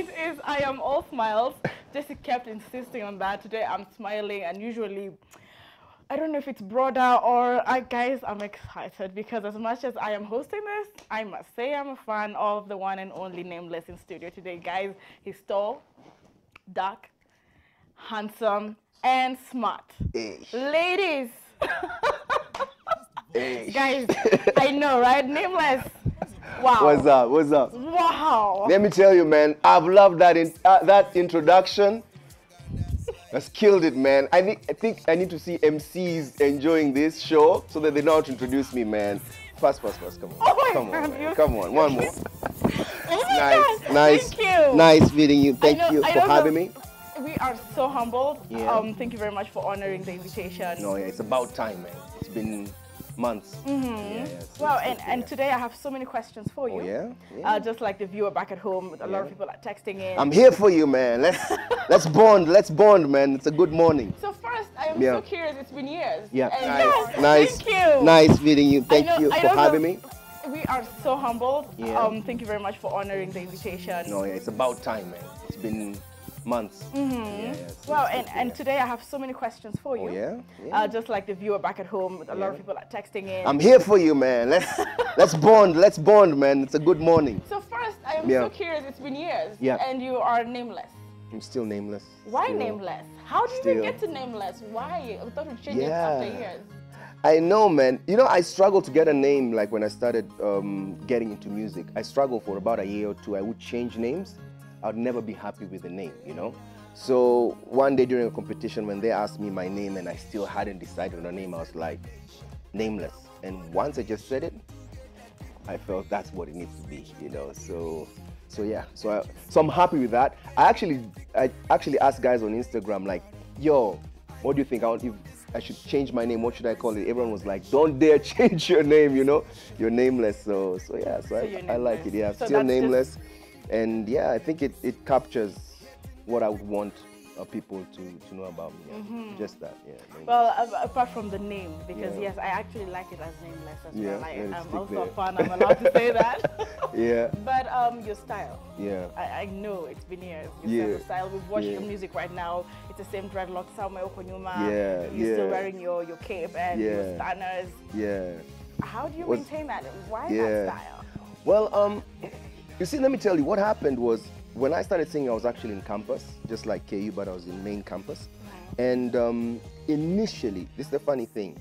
point is, I am all smiles. Jesse kept insisting on that. Today I'm smiling, and usually, I don't know if it's broader or guys, I'm excited because as much as I am hosting this, I must say I'm a fan of the one and only Nameless in studio today. Guys, he's tall, dark, handsome, and smart. Hey. Ladies, Hey. guys, I know, right? Nameless. Wow. What's up? What's up? Wow. Let me tell you, man, I've loved that introduction. That's killed it, man. I think I need to see MCs enjoying this show so that they know how to introduce me, man. Fast. Come on. Oh Come God, on, man. you- Come on. One more. Oh my Nice. God. Nice. Thank you. Nice meeting you. Thank I know- you I for know having me. We are so humbled. Yeah. Thank you very much for honoring the invitation. No, yeah, it's about time, man. It's been months. Wow, and today I have so many questions for you. Oh, yeah? Yeah. Just like the viewer back at home, a lot of Yeah. people are texting in. I'm here for you, man. Let's bond. Let's bond, man. It's a good morning. So first, I am Yeah. so curious. It's been years. Yeah. And Nice. Thank you. Nice meeting you. Thank you I for know having me. We are so humbled. Yeah. Thank you very much for honoring the invitation. No, yeah, it's about time, man. It's been months. Wow, and today I have so many questions for you. Oh, yeah? Yeah. Just like the viewer back at home, a lot of people are texting in. I'm here for you, man. Let's bond. Let's bond, man. It's a good morning. So first, I am Yeah. so curious. It's been years. Yeah. And you are nameless. I'm still nameless. Why Still- nameless? How did you still- get to nameless? Why? I thought we'd change it Yeah. after years. I know, man. You know, I struggled to get a name like when I started getting into music. I struggled for about a year or two. I would change names. I'd never be happy with the name, you know? So one day during a competition when they asked me my name and I still hadn't decided on a name, I was like, Nameless. And once I just said it, I felt that's what it needs to be, you know? So yeah, so I'm happy with that. I actually asked guys on Instagram like, yo, what do you think? If I should change my name, what should I call it? Everyone was like, don't dare change your name, you know? You're nameless. So yeah, I like it. Yeah, So still that's nameless. And yeah, I think it captures what I would want people to know about me. Yeah. Just that, yeah. Nameless. Well, apart from the name, because Yeah. yes, I actually like it as nameless as Yeah, well. let it I'm stick also there. a fan. I'm allowed to say that. Yeah, But your style. yeah. I know it's been years. Yeah. Your style. We've watched Yeah. your music right now. It's the same dreadlocks, Samuel Okonyuma. Yeah, You're still yeah. wearing your cape and your Yeah. stanners. Yeah. How do you Was- maintain that? Why Yeah. that style? Well, you see, let me tell you what happened was when I started singing, I was actually in campus, just like KU, but I was in main campus. And initially, this is the funny thing.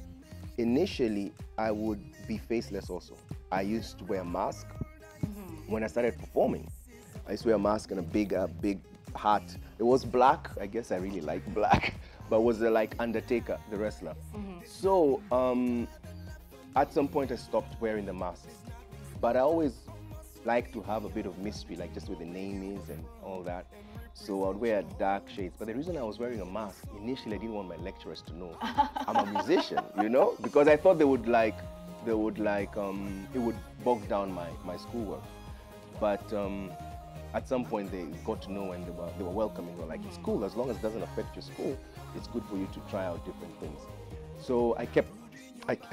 Initially, I would be faceless also. I used to wear a mask when I started performing. I used to wear a mask and a big hat. It was black. I guess I really like black, but it was like Undertaker, the wrestler. So at some point, I stopped wearing the mask. But I always like to have a bit of mystery, like just where the name is and all that. So I'd wear dark shades. But the reason I was wearing a mask, initially I didn't want my lecturers to know I'm a musician, you know? Because I thought it would bog down my schoolwork. But at some point they got to know and they were welcoming. They were like, it's cool, as long as it doesn't affect your school, it's good for you to try out different things. So I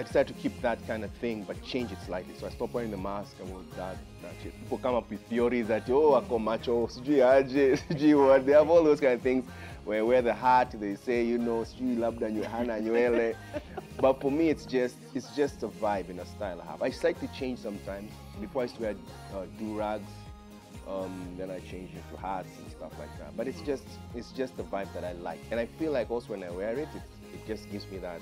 decided to keep that kind of thing, but change it slightly. So I stopped wearing the mask and all that shit. People come up with theories that, oh, ako macho, sijui aje, sijui what. They have all those kind of things. When I wear the hat, they say, you know, sijui labda hana nywele. But for me, it's just a vibe and a style I have. I slightly change sometimes. Before I used to wear do-rags, then I changed it to hats and stuff like that. But it's just the vibe that I like. And I feel like also when I wear it, it just gives me that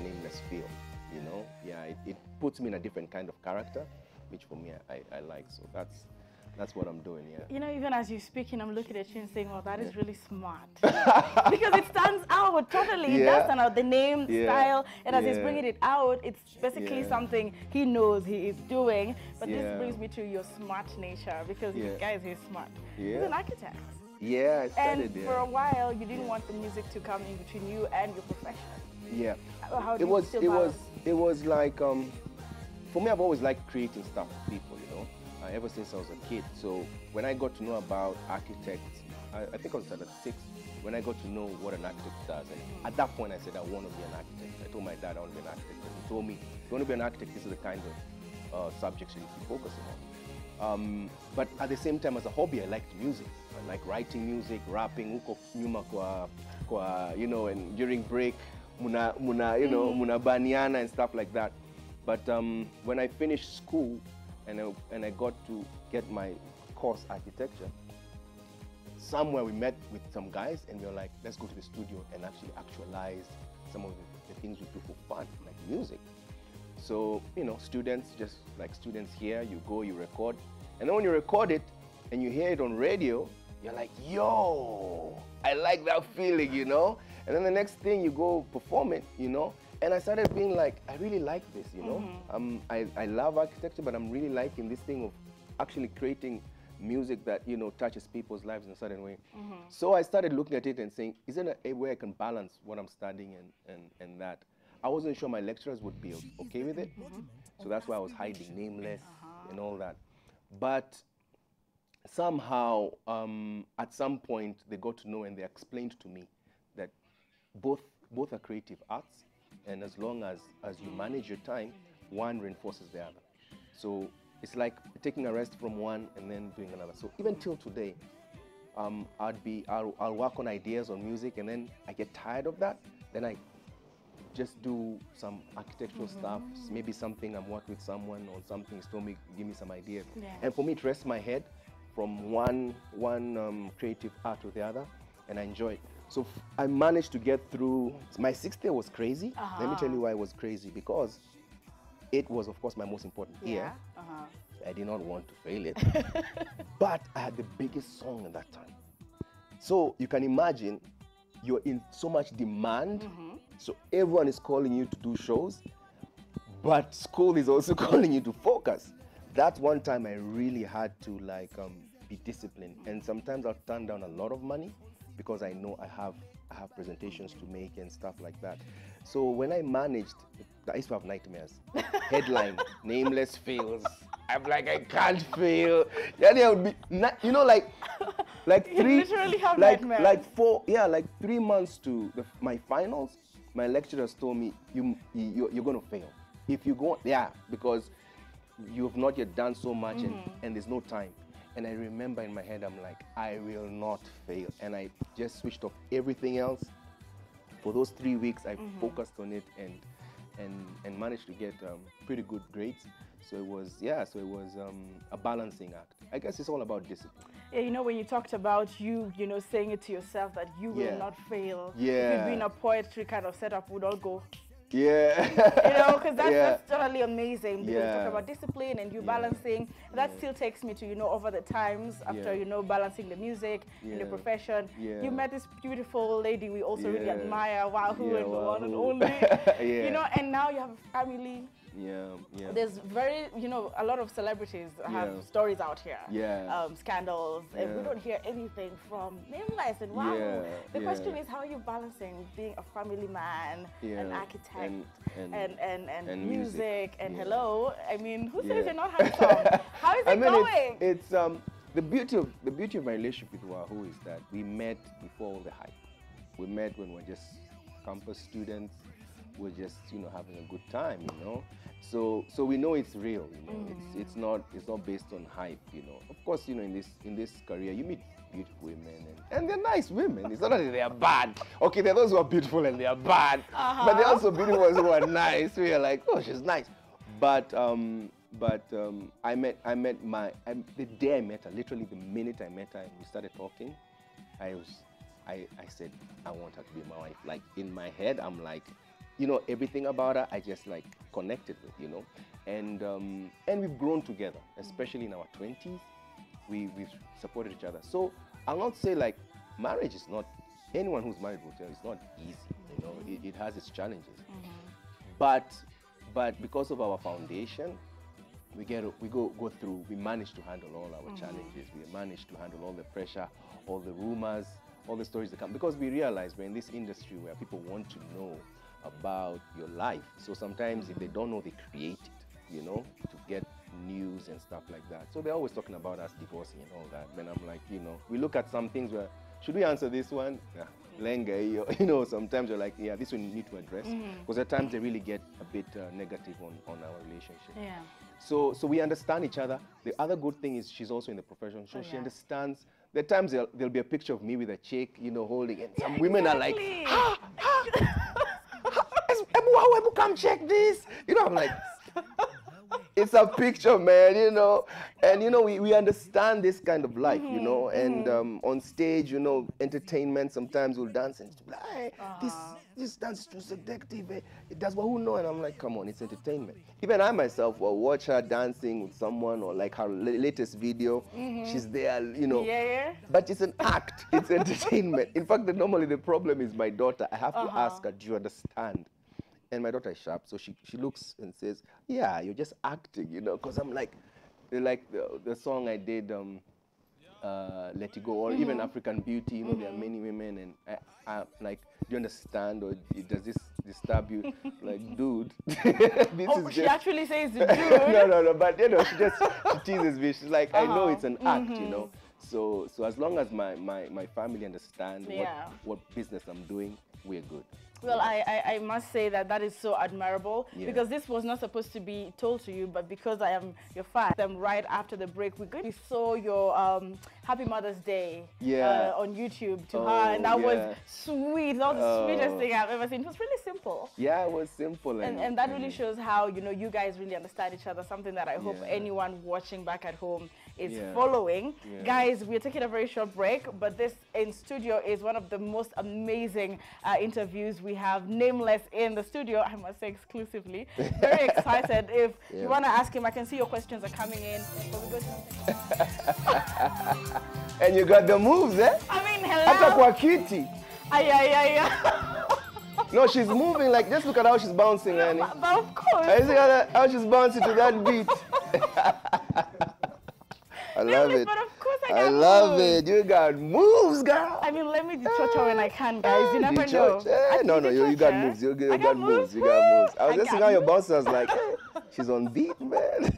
nameless feel, you know? Yeah, it puts me in a different kind of character, which for me I like. So that's what I'm doing, yeah. You know, even as you're speaking, I'm looking at you and saying, "Oh, that is really smart," because it stands out totally. It does stand out. The name, style, and as he's bringing it out, it's basically something he knows he is doing. But this brings me to your smart nature, because guys, he's smart. He's an architect. Yeah, I studied, And for a while, you didn't want the music to come in between you and your profession. Yeah. How do It you was still balance? like for me, I've always liked creating stuff for people, you know, ever since I was a kid. So when I got to know about architects, I think I was at 6 when I got to know what an architect does. And at that point, I said I want to be an architect. I told my dad I want to be an architect, and he told me, if you want to be an architect, this is the kind of subjects you need to be focusing on. But at the same time, as a hobby, I liked music. I like writing music, rapping, huko nyuma kwa, you know, and during break, muna baniana and stuff like that. But when I finished school and I got to get my course architecture, somewhere we met with some guys and we were like, let's go to the studio and actually actualize some of the things we do for fun, like music. So, you know, students, just like students here, you go, you record. And then when you record it and you hear it on radio, you're like, yo, I like that feeling, you know? And then the next thing you go perform it, you know? And I started being like, I really like this, you know? I love architecture, but I'm really liking this thing of actually creating music that, you know, touches people's lives in a certain way. So I started looking at it and saying, is there a way I can balance what I'm studying and that? I wasn't sure my lecturers would be okay with it. So that's why I was hiding Nameless and all that. But somehow, at some point, they got to know and they explained to me that both are creative arts, and as long as you manage your time, one reinforces the other. So it's like taking a rest from one and then doing another. So even till today, I'll work on ideas on music, and then I get tired of that. Then I just do some architectural stuff, maybe something I'm working with someone on something, he's told me, give me some ideas. And for me, it rests my head from one creative art to the other, and I enjoy it. So I managed to get through, my 6th year was crazy. Let me tell you why it was crazy, because it was, of course, my most important year. I did not want to fail it, but I had the biggest song at that time. So you can imagine, you're in so much demand, so everyone is calling you to do shows, but school is also calling you to focus. That's one time I really had to like be disciplined, and sometimes I'll turn down a lot of money because I know I have presentations to make and stuff like that. So when I managed, I used to have nightmares. Headline, Nameless fails. I'm like, I can't fail. Yeah, there would be, you know, like you three, literally have nightmares. like 3 months to my finals. My lecturers told me, you're going to fail. If you go, because you've not yet done so much and there's no time. And I remember in my head, I'm like, I will not fail. And I just switched off everything else. For those 3 weeks, I focused on it and managed to get pretty good grades. So it was, a balancing act. I guess it's all about discipline. Yeah, you know, when you talked about you know, saying it to yourself that you will not fail. Yeah. If you'd been a poetry kind of setup, would all go. Yeah. You know, because that's totally amazing. Because you talk about discipline and you balancing. That still takes me to, you know, over the times after, you know, balancing the music and the profession. You met this beautiful lady we also really admire, Wahoo, and the one and only. You know, and now you have a family. There's very, you know, a lot of celebrities have stories out here. Scandals. And we don't hear anything from Nameless and Wahoo. The question is, how are you balancing being a family man, an architect, and music, and hello? I mean, who says you're not handsome? How is it going? It's the beauty of my relationship with Wahoo is that we met before all the hype. We met when we were just campus students. We're just, you know, having a good time, you know. So we know it's real, you know. It's not based on hype, you know. Of course, you know, in this career, you meet beautiful women and they're nice women. It's not that they are bad. Okay, there are those who are beautiful and they are bad, but there are also beautiful ones who are nice. We are like, oh, she's nice. But I met the day I met her, literally the minute I met her and we started talking, I said, I want her to be my wife. Like in my head, I'm like, you know, everything about her, I just like connected with, you know, and we've grown together, especially in our 20s. We've supported each other. So I'll not say like marriage is not, anyone who's married will tell you it's not easy, you know, it has its challenges. But because of our foundation, we manage to handle all our challenges. We manage to handle all the pressure, all the rumors, all the stories that come, because we realize we're in this industry where people want to know about your life. So sometimes if they don't know, they create it, you know, to get news and stuff like that. So they're always talking about us divorcing and all that. Then I'm like, you know, we look at some things where, should we answer this one? You know, sometimes you're like, this one you need to address. Because at times they really get a bit negative on our relationship. So we understand each other. The other good thing is she's also in the profession, so she yeah. understands. There are times there'll be a picture of me with a chick, you know, holding it. Some women are like, Exactly. Ebu, come check this. You know, I'm like, it's a picture, man, you know. And, you know, we understand this kind of life, you know. And on stage, you know, entertainment, sometimes we'll dance and be like, hey, this dance is too seductive. Eh? It does what who know? And I'm like, come on, it's entertainment. Even I myself will watch her dancing with someone or like her latest video. She's there, you know. Yeah. But it's an act. It's entertainment. In fact, normally the problem is my daughter. I have to ask her, do you understand? And my daughter is sharp, so she looks and says, yeah, you're just acting, you know, because I'm like the song I did, Let It Go, or even African Beauty, you know, there are many women, and I like, do you understand, or does this disturb you? Like, dude, this is She just... actually says dude. no, but you know, she teases me. She's like, I know it's an act, you know. So as long as my family understand what business I'm doing, we're good. Well, I must say that is so admirable, because this was not supposed to be told to you, but because I am your fan, right after the break, we saw your Happy Mother's Day on YouTube to her, and that was sweet. That was the sweetest thing I've ever seen. It was really simple. Yeah, it was simple. And that really shows how, you know, you guys really understand each other, something that I hope anyone watching back at home is following. Guys, we're taking a very short break, but this in studio is one of the most amazing interviews. We have Nameless in the studio, I must say exclusively. Very excited. If you want to ask him, I can see your questions are coming in. But we go to and you got the moves, eh? I mean, hello. Hata kwa kiti. Ay. No, she's moving like, just look at how she's bouncing, Annie. But of course. I see how she's bouncing to that beat. I love it. But of course I love it. You got moves, girl. I mean, let me do cho-cho when I can, guys. You never know. No, you got moves. You got moves. You got moves. I was just seeing how your bouncer was like, hey, she's on beat, man.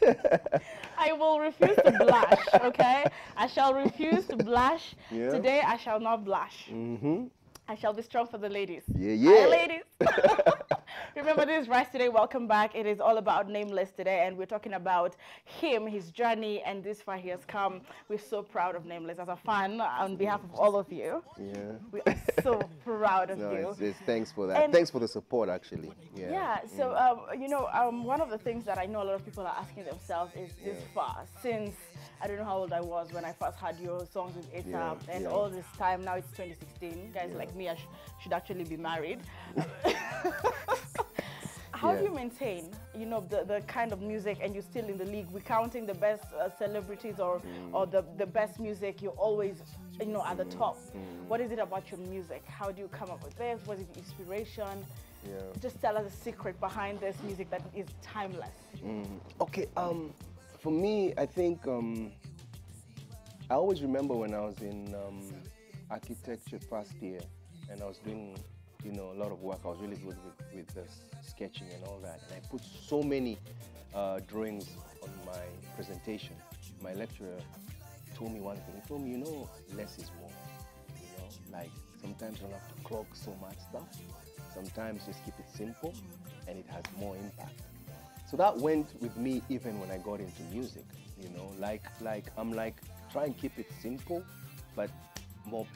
I will refuse to blush, okay? I shall refuse to blush. Today, I shall not blush. I shall be strong for the ladies. Hi, ladies. Remember, this is Rise Today. Welcome back. It is all about Nameless today, and we're talking about him, his journey, and this far he has come. We're so proud of Nameless. As a fan, on behalf of all of you, we are so proud of you. Thanks for that. And thanks for the support, actually. So, you know, one of the things that I know a lot of people are asking themselves is this far, since I don't know how old I was when I first heard your songs with ASAP, and all this time, now it's 2016. Guys like me, I should actually be married. How do you maintain, you know, the kind of music, and you're still in the league? We're counting the best celebrities or the best music. You're always, you know, at the top. What is it about your music? How do you come up with this? What is the inspiration? Just tell us the secret behind this music that is timeless. Okay, for me, I think I always remember when I was in architecture first year, and I was doing, you know, a lot of work. I was really good with the sketching and all that, and I put so many drawings on my presentation. My lecturer told me one thing. He told me, you know, less is more. You know, like sometimes you don't have to clog so much stuff. Sometimes just keep it simple, and it has more impact. So that went with me even when I got into music. You know, like I'm like, try and keep it simple, but more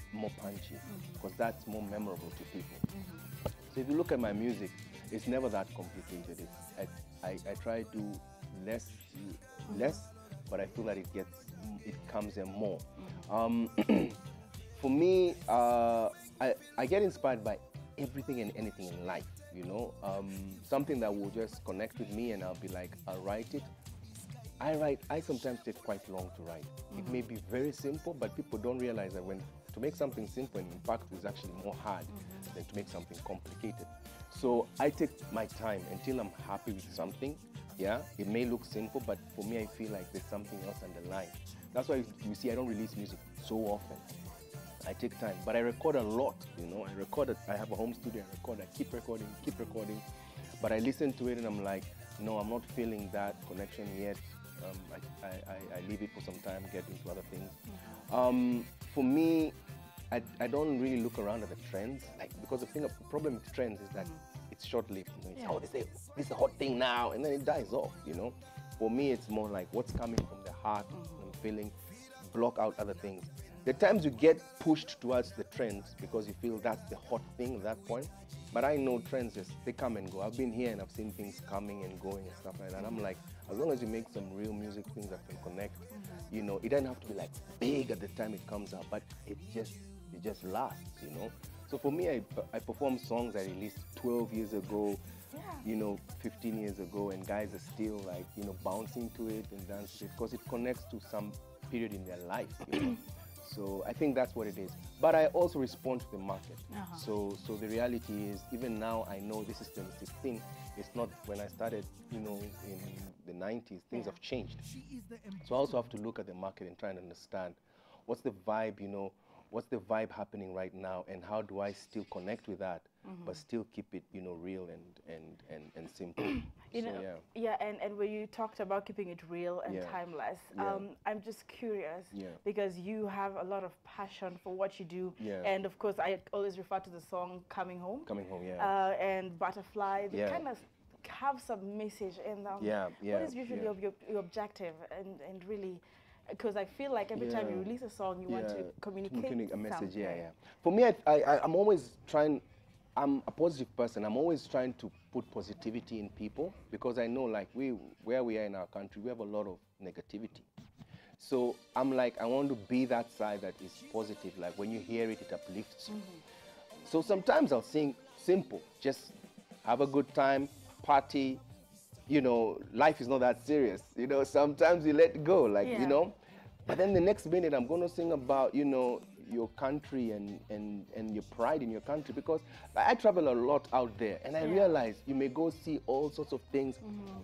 punchy, because that's more memorable to people. So if you look at my music, it's never that complicated. I try to do less, but I feel that it comes in more. For me, I get inspired by everything and anything in life. You know, something that will just connect with me, and I'll be like, I'll write it. I sometimes take quite long to write. It may be very simple, but people don't realize that to make something simple, in fact, is actually more hard than to make something complicated. So I take my time until I'm happy with something. Yeah, it may look simple, but for me, I feel like there's something else underlying. That's why you see I don't release music so often. I take time, but I record a lot, you know. I have a home studio, I record, I keep recording, but I listen to it and I'm like, no, I'm not feeling that connection yet. I leave it for some time, get into other things. For me, I don't really look around at the trends, because the problem with trends is that it's short-lived. You know, it's, oh, they say, this is a hot thing now, and then it dies off, you know. For me, it's more like what's coming from the heart and feeling, block out other things. The times you get pushed towards the trends because you feel that's the hot thing at that point. But I know trends just, they come and go. I've been here and I've seen things coming and going and stuff like that. And I'm like, as long as you make some real music, things that can connect, you know, it doesn't have to be like big at the time it comes out, but it just lasts, you know. So for me, I perform songs I released 12 years ago, you know, 15 years ago, and guys are still like, you know, bouncing to it and dancing to it because it connects to some period in their life, you know. So I think that's what it is. But I also respond to the market. So the reality is, even now I know this is this thing. It's not when I started, you know, in the 90s, things have changed. So I also have to look at the market and try and understand what's the vibe, you know, what's the vibe happening right now, and how do I still connect with that, but still keep it, you know, real and simple. You so, know, and when you talked about keeping it real and timeless, I'm just curious because you have a lot of passion for what you do, and of course I always refer to the song "Coming Home." Coming Home, and "Butterfly." They kind of have some message in them. What is usually your objective, and really? Because I feel like every time you release a song, you want to communicate a message. something. For me, I'm always trying. I'm a positive person. I'm always trying to put positivity in people because I know, like, where we are in our country, we have a lot of negativity. So I'm like, I want to be that side that is positive. Like when you hear it, it uplifts you. So sometimes I'll sing simple, just have a good time, party. You know, life is not that serious. You know, sometimes you let go, like, you know. But then the next minute, I'm going to sing about, you know, your country and your pride in your country, because I travel a lot out there, and I realize you may go see all sorts of things,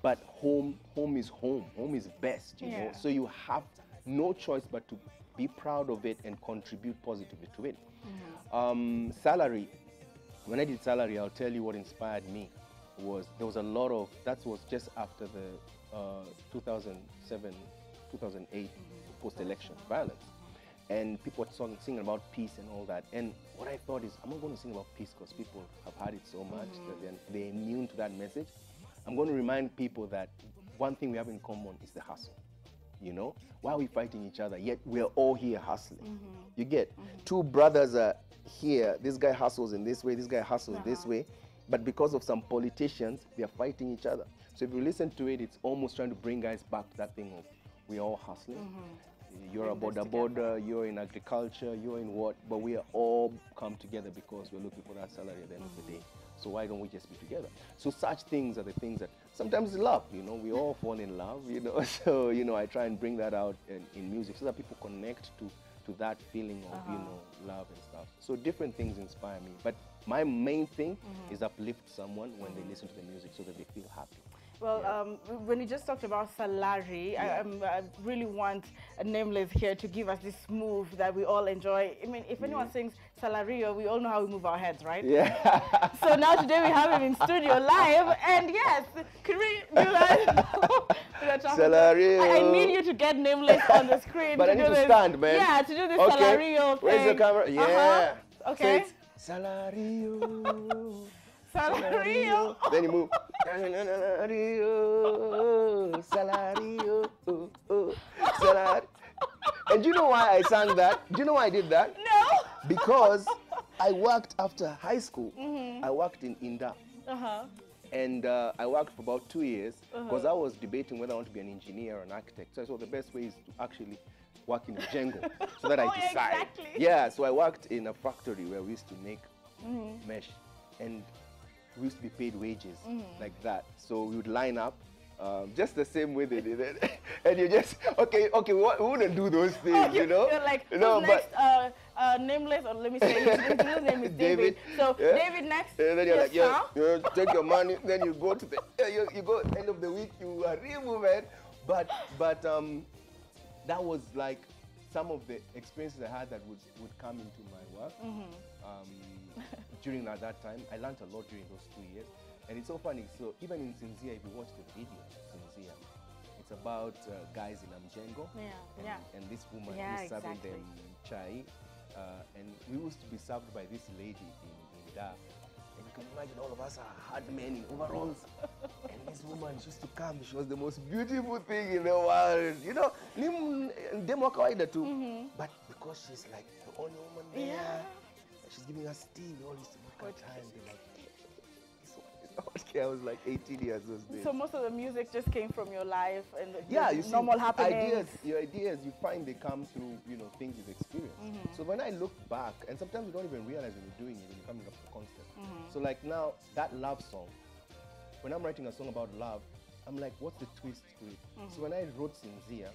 but home is home. Home is best, you know. So you have no choice but to be proud of it and contribute positively to it. Salary. When I did Salary, I'll tell you what inspired me. There was a lot of, that was just after the 2007, 2008 post-election violence. And people were singing about peace and all that. And what I thought is, I'm not going to sing about peace because people have heard it so much that they're immune to that message. I'm going to remind people that one thing we have in common is the hustle. You know, why are we fighting each other? Yet we're all here hustling. You get, two brothers are here. This guy hustles in this way, this guy hustles this way. But because of some politicians, they are fighting each other. So if you listen to it, it's almost trying to bring guys back to that thing of we're all hustling. You're a border, you're in agriculture, you're in what, but we are all come together because we're looking for that salary at the end of the day. So why don't we just be together? So such things are the things that sometimes love, you know, we all fall in love, you know. So, you know, I try and bring that out in music so that people connect to that feeling of, you know, love and stuff. So different things inspire me. But my main thing is uplift someone when they listen to the music so that they feel happy. Well, when you just talked about Salary, I really want Nameless here to give us this move that we all enjoy. I mean, if anyone sings Salario, we all know how we move our heads, right? Yeah. So now today we have him in studio live, and yes, could we do that? Salario. I need you to get Nameless on the screen. But to I need do to this. stand, man. Yeah, to do this okay. Salario thing. Where's the camera? Yeah. Okay. So Salario. Salario. Then you move. Salario. Salario. Salario. And do you know why I sang that? Do you know why I did that? No. Because I worked after high school. I worked in Inda. And I worked for about 2 years because I was debating whether I want to be an engineer or an architect. So I thought the best way is to actually work in Django so that I decide. Exactly. Yeah, so I worked in a factory where we used to make mesh, and we used to be paid wages like that. So we would line up just the same way they did it. And you just, okay, we wouldn't do those things, you know? You're like, no, next, Nameless, or let me say his name is David. So David next. And then you're like, you take your money, then you go to the, you go end of the week, you are removed. But that was like some of the experiences I had that would come into my work. During that time, I learned a lot during those 2 years. And it's so funny, so even in Sinzia, if you watch the video, Sinzia, it's about guys in Mjengo. And this woman is serving them chai. And we used to be served by this lady in Da. And you can imagine all of us are hard men in overalls. And this woman, she used to come. She was the most beautiful thing in the world. You know, demo kawaida too. But because she's like the only woman there, she's giving us tea, we all used to look at her and be like, this one is not okay. I was like 18 years those days. So most of the music just came from your life and you normal see, happenings. Your ideas, you find they come through, you know, things you've experienced. So when I look back, and sometimes you don't even realize when you're doing it, when you're coming up with a concept. So like now, that love song, when I'm writing a song about love, I'm like, what's the twist to it? So when I wrote Sinzia,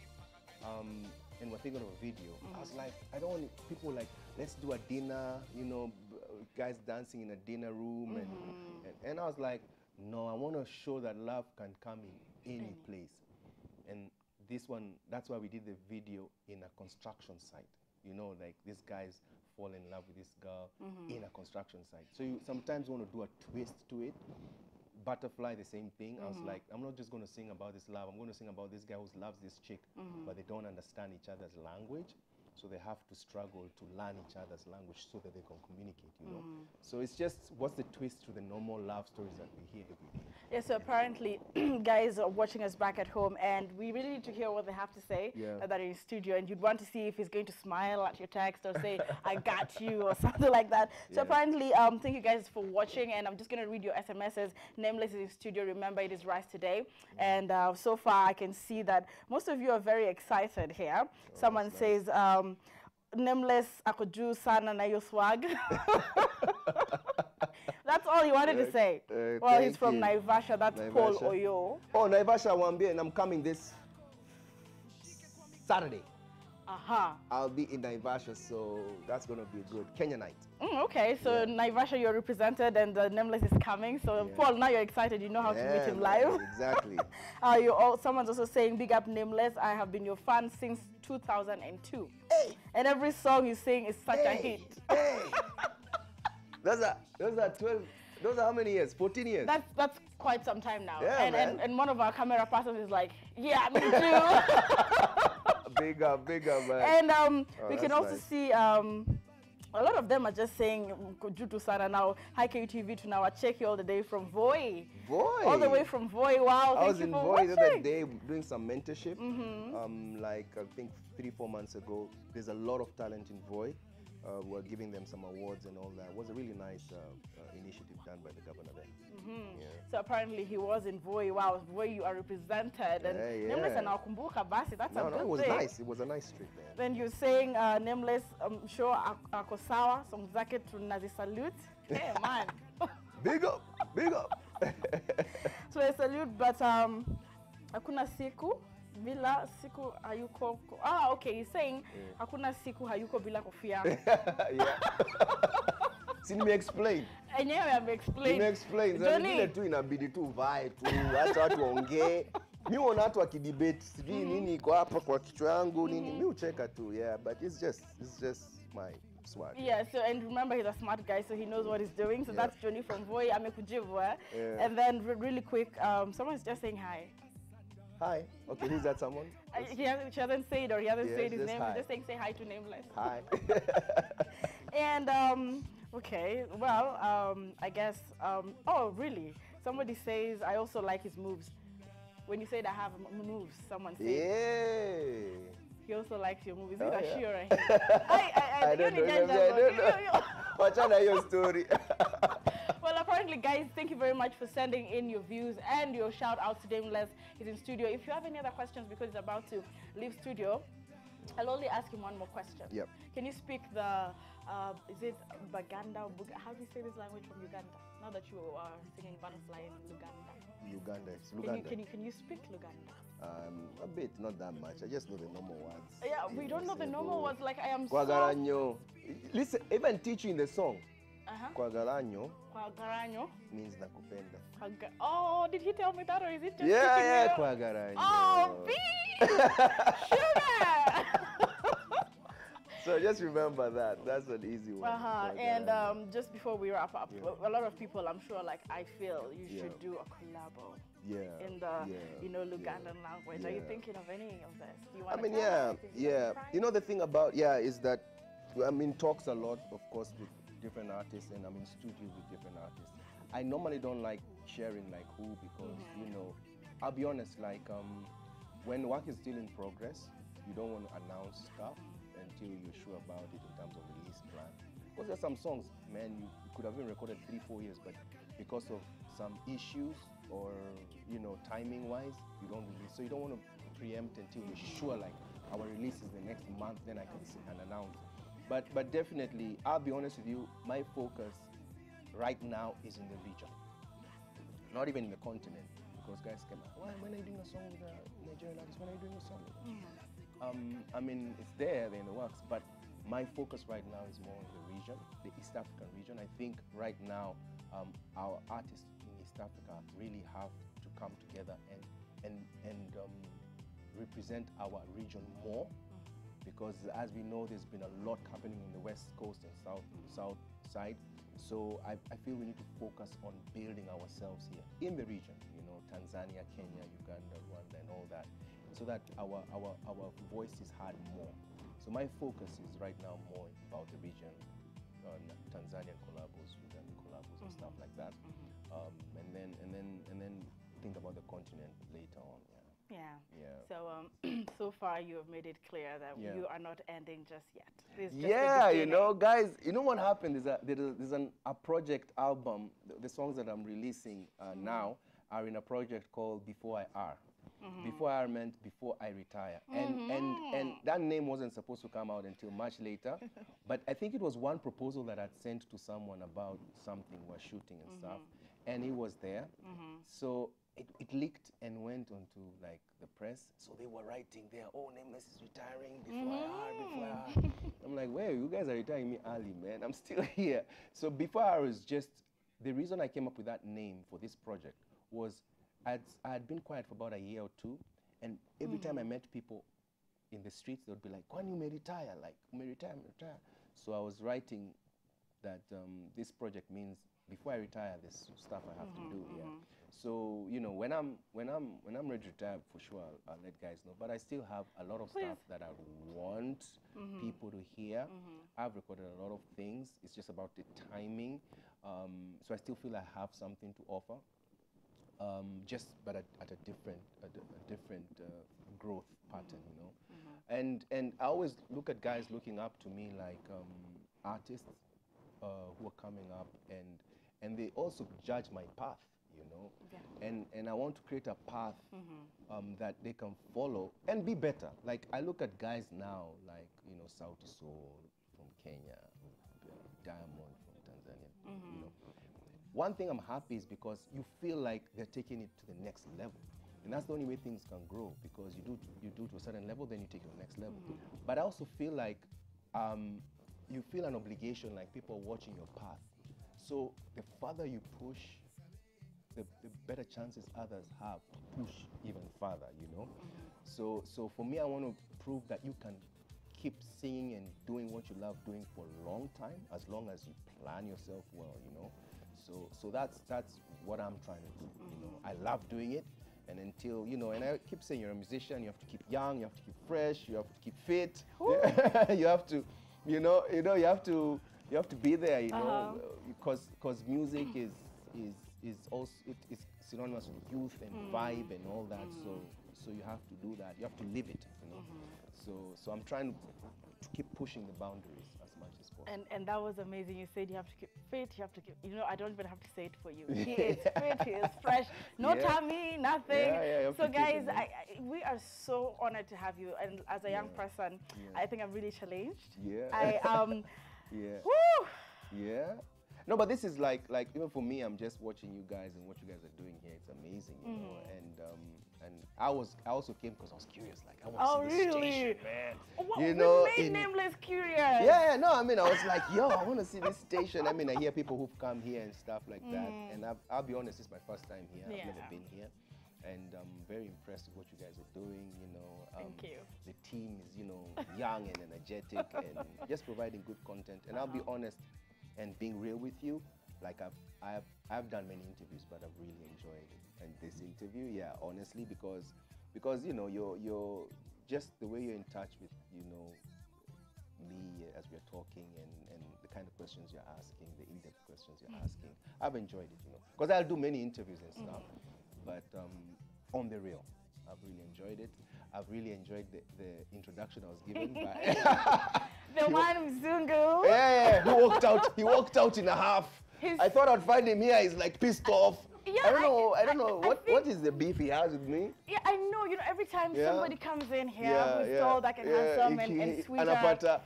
and we're thinking of a video, I was like, I don't want people like, let's do a dinner, you know, guys dancing in a dinner room. And I was like, no, I want to show that love can come in any place. And this one, that's why we did the video in a construction site. You know, like these guys fall in love with this girl in a construction site. So you sometimes want to do a twist to it. Butterfly, the same thing. I was like, I'm not just going to sing about this love. I'm going to sing about this guy who loves this chick, but they don't understand each other's language. So they have to struggle to learn each other's language so that they can communicate, you know. So it's just, what's the twist to the normal love stories that we hear every day? Yeah, so apparently guys are watching us back at home, and we really need to hear what they have to say that are in studio, and you'd want to see if he's going to smile at your text or say, I got you, or something like that. So apparently, thank you guys for watching, and I'm just going to read your SMSs. Nameless is in studio. Remember, it is Rise Today. And so far, I can see that most of you are very excited here. Someone says, Nameless, ako juu sana na yo swag. That's all he wanted to say. Well, he's from Naivasha. That's Paul Oyo. Oh, Naivasha, Wambia, and I'm coming this Saturday. I'll be in Naivasha, so that's going to be good. Kenya night. Okay, so Naivasha, you're represented, and Nameless is coming. So, Paul, now you're excited. You know how to meet him live. Exactly. Someone's also saying, big up Nameless. I have been your fan since 2002. Hey. And every song you sing is such a hit. Hey. Those are 12. Those are how many years? 14 years? That's quite some time now. Yeah, and one of our camera persons is like, yeah, me too. Big up, man. And we can also see a lot of them are just saying Jutu Sana now. Hi KUTV to now. Check you all the day from Voi. All the way from Voi. Wow. I was in Voi the other day doing some mentorship. Like I think 3-4 months ago. There's a lot of talent in Voi. We're giving them some awards and all that. It was a really nice initiative done by the governor there. So apparently he was in Voi. Wow, Voi, you are represented. And Nameless and Nakumbuka Basi, that's a good thing. It was nice. It was a nice trip there. Then you're saying Nameless, sure, Akosawa, song zake tunazi salute. Hey, man. Big up. So I salute, but hakuna siku bila siku hayuko. Okay, he's saying hakuna siku hayuko bila kofia. Si nime-explain. Enyewe ame-explain. Nime-explain. Vile tu inabidi tu vae tu, acha watu waongee. Mimi huona watu wakidebate, sijui nini iko hapa kwa kichwa yangu, nini. Mimi ucheka tu, but it's just my swag. Yeah, so and remember he's a smart guy, so he knows what he's doing. So that's Johnny from Voi, amekujibu. And then really quick, someone's just saying hi. Hi. Okay, who's that someone? She hasn't said or he hasn't said his name. He's just saying say hi to Nameless. Hi. And okay, well, I guess oh really? Somebody says I also like his moves. When you said I have moves, someone says he also likes your movies. Is that sure? I don't know. What's on your story? Well, apparently, guys, thank you very much for sending in your views and your shout outs to Nameless. He's in studio. If you have any other questions, because he's about to leave studio, I'll only ask him one more question. Yep. Can you speak the, is it Baganda? How do you say this language from Uganda? Now that you are singing Butterfly in Luganda. It's Luganda. Can you speak Luganda? A bit, not that much. I just know the normal words. Yeah, we don't know the normal words. Like I am Kwagaranyo. Listen, even teach you in the song. Kwagaranyo means nakupenda. Oh, did he tell me that, or is it just Kwagaranyo. Oh, B! Sugar! So just remember that. That's an easy one. And just before we wrap up, a lot of people, I'm sure, like I feel you should do a collabo. In the Lugandan language. Are you thinking of any of this? Do you want to You know, the thing about is that I'm in talks a lot, of course, with different artists, and I'm in studio with different artists. I normally don't like sharing like who, because you know, I'll be honest, like when work is still in progress, you don't want to announce stuff until you're sure about it in terms of release plan. Because there's some songs, man, you could have been recorded 3-4 years, but because of some issues or, you know, timing wise, you don't release. So you don't want to preempt until you're sure like our release is the next month, then I can say and announce. But definitely, I'll be honest with you, my focus right now is in the region, not even in the continent. Because guys come out, when are you doing a song with a Nigerian artist? When are you doing a song with I mean, it's there, they're in the works, but my focus right now is more on the region, the East African region. I think right now, our artists in East Africa really have to come together and represent our region more, because as we know, there's been a lot happening in the West Coast and South side. So I feel we need to focus on building ourselves here in the region, you know, Tanzania, Kenya, Uganda, Rwanda, and all that, so that our voice is heard more. So my focus is right now more about the region, Tanzanian collabos, Ugandan collabos, and stuff like that, and then think about the continent later on. Yeah. Yeah. So so far you have made it clear that you are not ending just yet. This is just yeah, you know, guys, you know what happened is that there's a project album. The songs that I'm releasing now are in a project called Before I Are. Before I Are meant Before I Retire. And that name wasn't supposed to come out until much later. But I think it was one proposal that I'd sent to someone about something we're shooting and stuff. And it was there. So it leaked and went onto like the press. So they were writing there, oh, Nameless is retiring, Before I Are, Before I Are. I'm like, well, you guys are retiring me early, man. I'm still here. So Before I Are is just, the reason I came up with that name for this project was I had been quiet for about a year or two, and every time I met people in the streets, they would be like, when you may retire, like, may retire. So I was writing that this project means before I retire, there's stuff I have to do. Yeah. So you know, when I'm ready to retire, for sure, I'll let guys know. But I still have a lot of stuff that I want people to hear. I've recorded a lot of things. It's just about the timing. So I still feel I have something to offer. But at a different growth pattern, you know. And I always look at guys looking up to me like artists who are coming up, and they also judge my path, you know. Yeah. And I want to create a path that they can follow and be better. Like I look at guys now, like, you know, Sauti Sol from Kenya, Diamond from Tanzania, you know. One thing I'm happy is because you feel like they're taking it to the next level. And that's the only way things can grow, because you do to a certain level, then you take it to the next level. But I also feel like you feel an obligation, like people are watching your path. So the further you push, the better chances others have to push even further, you know? So for me, I want to prove that you can keep singing and doing what you love doing for a long time, as long as you plan yourself well, you know? So that's what I'm trying to do, you know? I love doing it, and until, you know, and I keep saying you're a musician, you have to keep young, you have to keep fresh, you have to keep fit, you have to, you have to be there, you know, because music is also it's synonymous with youth and vibe and all that. So you have to do that. You have to live it, you know. So I'm trying to keep pushing the boundaries as much as possible. And that was amazing. You said you have to keep fit. You have to keep. You know, I don't even have to say it for you. He is fit. He is fresh. No tummy, nothing. So guys, we are so honored to have you. And as a young person, I think I'm really challenged. Yeah. Woo! Yeah. No, but this is like even for me, I'm just watching you guys and what you guys are doing here. It's amazing, you know. And I also came because I was curious. Like I want to see this station, man. You know, made Nameless curious. Yeah, no, I mean, I was like, yo, I want to see this station. I mean, I hear people who've come here and stuff like that. And I'll be honest, it's my first time here. I've never been here. And I'm very impressed with what you guys are doing, you know. Thank you. The team is, you know, young and energetic and just providing good content. And I'll be honest and being real with you, like I've done many interviews, but I've really enjoyed it. And this interview, yeah, honestly, because you know, you're just the way you're in touch with, you know, me as we're talking and the kind of person questions you're asking, the in-depth questions you're asking. I've enjoyed it, you know, because I'll do many interviews and stuff, but on the real, I've really enjoyed it. I've really enjoyed the introduction I was given by The one Mzungu. yeah, he walked out in a half. I thought I'd find him here. He's like pissed off. Yeah, I don't know. What is the beef he has with me? Yeah, I know. You know, every time somebody comes in here who's tall, that can handsome and sweet. Anapata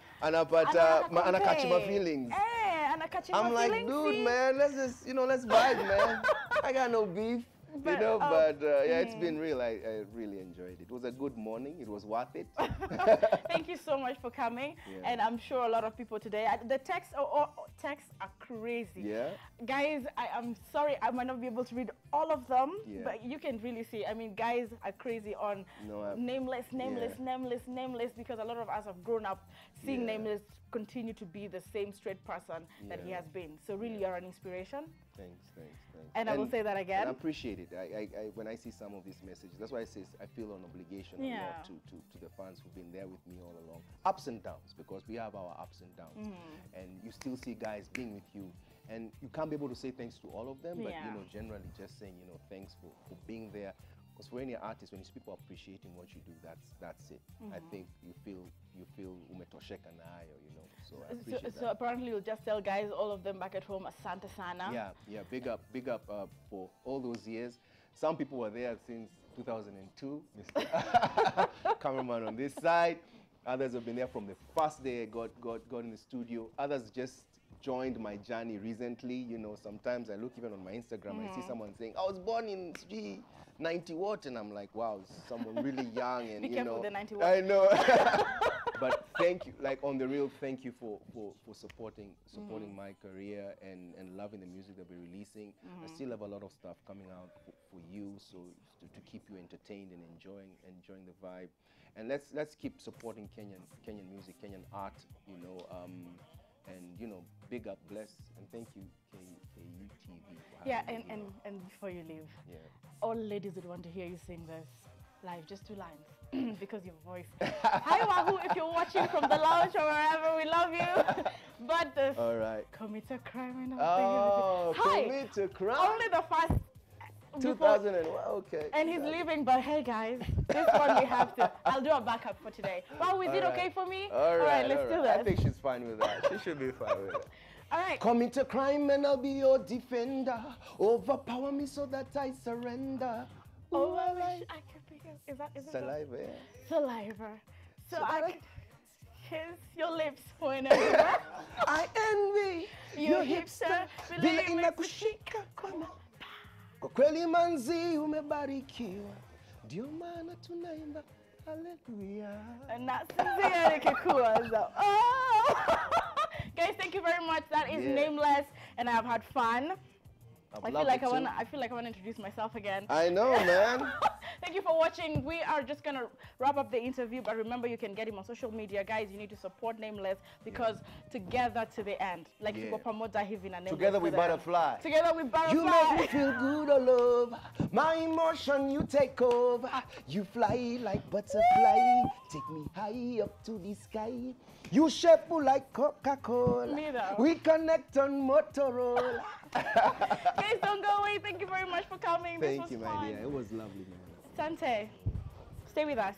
catch my feelings. And I catch my I'm like, feelings. dude, man, let's just, let's vibe, man. I got no beef. But, yeah, it's been real. I really enjoyed it. It was a good morning. It was worth it. Thank you so much for coming. Yeah. And I'm sure a lot of people today, the texts are crazy. Yeah. Guys, I'm sorry, I might not be able to read all of them, Yeah. but you can really see. I mean, guys are crazy on nameless, because a lot of us have grown up seeing Nameless continue to be the same straight person that he has been. So really, you're an inspiration. Thanks. And I will say that again. And I appreciate it. I when I see some of these messages, that's why I say I feel an obligation a lot to the fans who've been there with me all along. Ups and downs, because we have our ups and downs. And you still see guys being with you. And you can't be able to say thanks to all of them, but generally just saying, thanks for being there. Because for any artist, when you see people appreciating what you do, that's it. I think you feel umetosheka nayo, So I appreciate that. So apparently you'll just tell guys, all of them back at home, Asante Sana. Yeah, big up for all those years. Some people were there since 2002, Mr. Cameraman on this side. Others have been there from the first day I got in the studio. Others just joined my journey recently. Sometimes I look even on my Instagram, I see someone saying, I was born in 90 what, and I'm like, wow, someone really young. And Be careful with the 90 what. I know. But thank you, like on the real, thank you for supporting my career and loving the music that we're releasing. I still have a lot of stuff coming out for you, so to keep you entertained and enjoying the vibe. And let's keep supporting Kenyan music, Kenyan art, and big up, bless, and thank you KUTV for having me. And before you leave, all ladies would want to hear you sing this live, just 2 lines, because your voice. Hi Wahoo, if you're watching from the lounge or wherever, we love you. But this commit a crime and commit a crime. Only the first 2000 and okay. And he's leaving, but hey guys, this one we have to. I'll do a backup for today. Wow, is it okay for me? All right, let's do this. I think she's fine with that. She should be fine with it. All right. Commit a crime and I'll be your defender. Overpower me so that I surrender. Oh, I wish I could be. Is it saliva? Yeah. Saliva. So I could kiss your lips whenever. I envy your hipster. Vile inakushika kama. Kwa kweli manzi umebarikiwa. Ndio maana tunaimba hallelujah. And that's the Guys, thank you very much. That is Nameless, and I've had fun. I feel like I want to introduce myself again. I know, man. Thank you for watching. We are just going to wrap up the interview, but remember you can get him on social media. Guys, you need to support Nameless because together to the end. Like you go promote that hivi na Nameless. Together we butterfly. Together we butterfly. You make me feel good, oh love. My emotion you take over. You fly like butterfly. Take me high up to the sky. You shape like Coca-Cola. We connect on Motorola. Guys, don't go away. Thank you very much for coming. Thank you, my dear. It was lovely, man. Sante, stay with us.